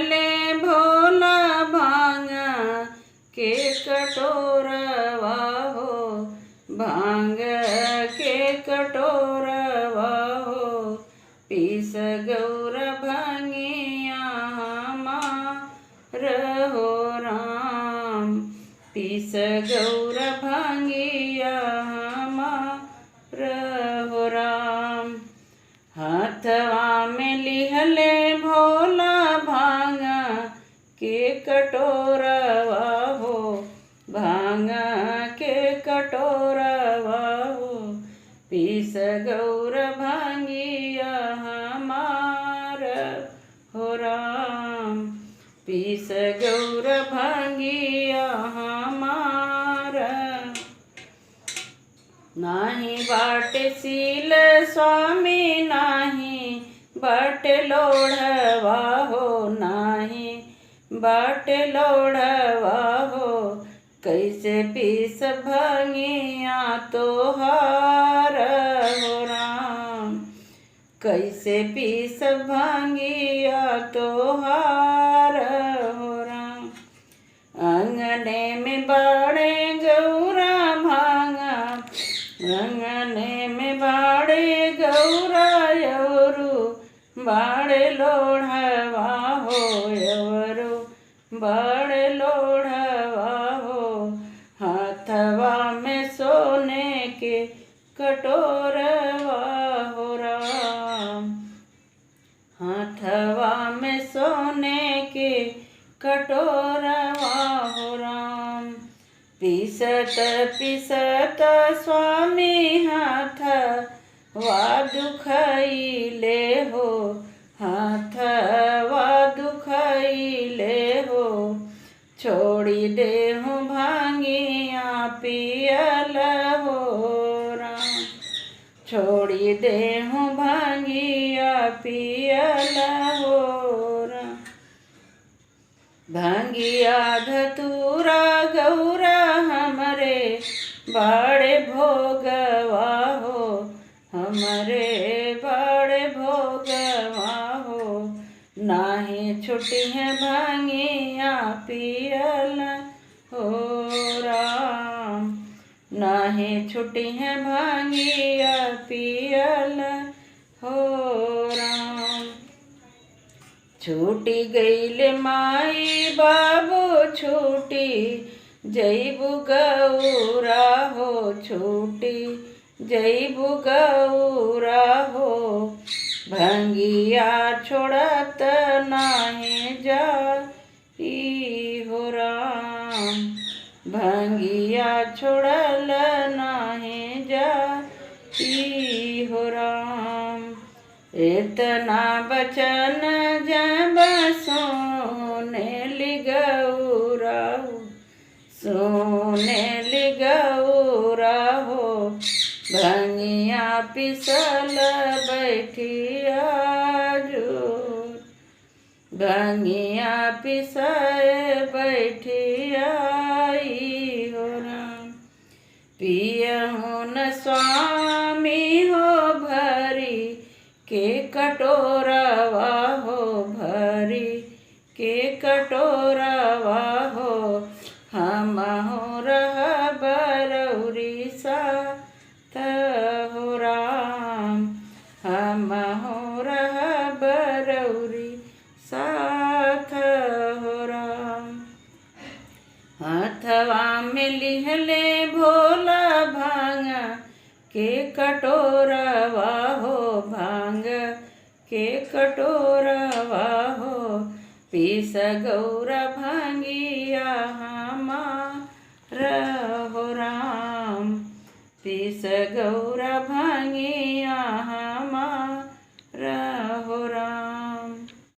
लिहले भोला भांग के कटोरवा हो, भांग के कटोरवा हो। पीस गौर भांगिया हमार हो राम, पीस गौर भांगिया हमार हो राम। हाथवा में लिहले भोला भांग के कटोरवा हो, भांग के कटोरवा हो। पीस गौर भांगिया हमार हो राम, पीस गौर भांगिया हमार। नाही बाटे सील स्वामी नाही बाटे लोढ़वा हो, नाही बाटे लोढ़वा हो। कैसे पीस भांगिया तोहार हो राम, कैसे पीस भांगिया तोहार हो राम। अंगने में बाड़े गौरा भांगा, अंगने में बाड़े गौरा यवरु बाड़े लोढ़वा हो, यवरु बाड़े लोढ़वा हो। हाथवा में सोने के कटोरवा हो राम, हाथवा में सोने के कटोरवा हो राम। पीसत पीसत स्वामी हाथ वा दुखैले हो, हाथ वा दुखैले हो। छोड़ी देहु भांगिया पियल हो राम, छोड़ी देहु भांगिया पियल हो राम। भांगिया धतूरा गौरा हमरे बाड़े भोगवा हो, हमरे बाड़े भोगवा हो। नाही छुटी है भांगिया पियल हो राम, नाही छुटी है भांगिया पियल हो राम। छूटी गईले माई बाबू छूटी जैबु गौरा हो, छूटी जैबु गौरा हो। भांगिया छोड़त नाही जाई हो राम, भांगिया छोड़ल नाही जाई हो राम। इतना बचन जब सोने लिगौरा हो, सोने लिगौरा हो। भांगिया पिसल बैठिया जोर, भांगिया पिसाए बैठिया हो राम। पियहु न स्वामी हो भरी के कटोरवा हो, भरी के कटोरवा हो। हमहु रहब रौरी साथ हो राम, हमहु रहब रौरी साथ हो राम। हाथवा में लिहले भोला भांग के कटोरवा हो, भांग के कटोरवा हो। पीस गौर भांगिया हमार हो राम, पीस गौर भांगिया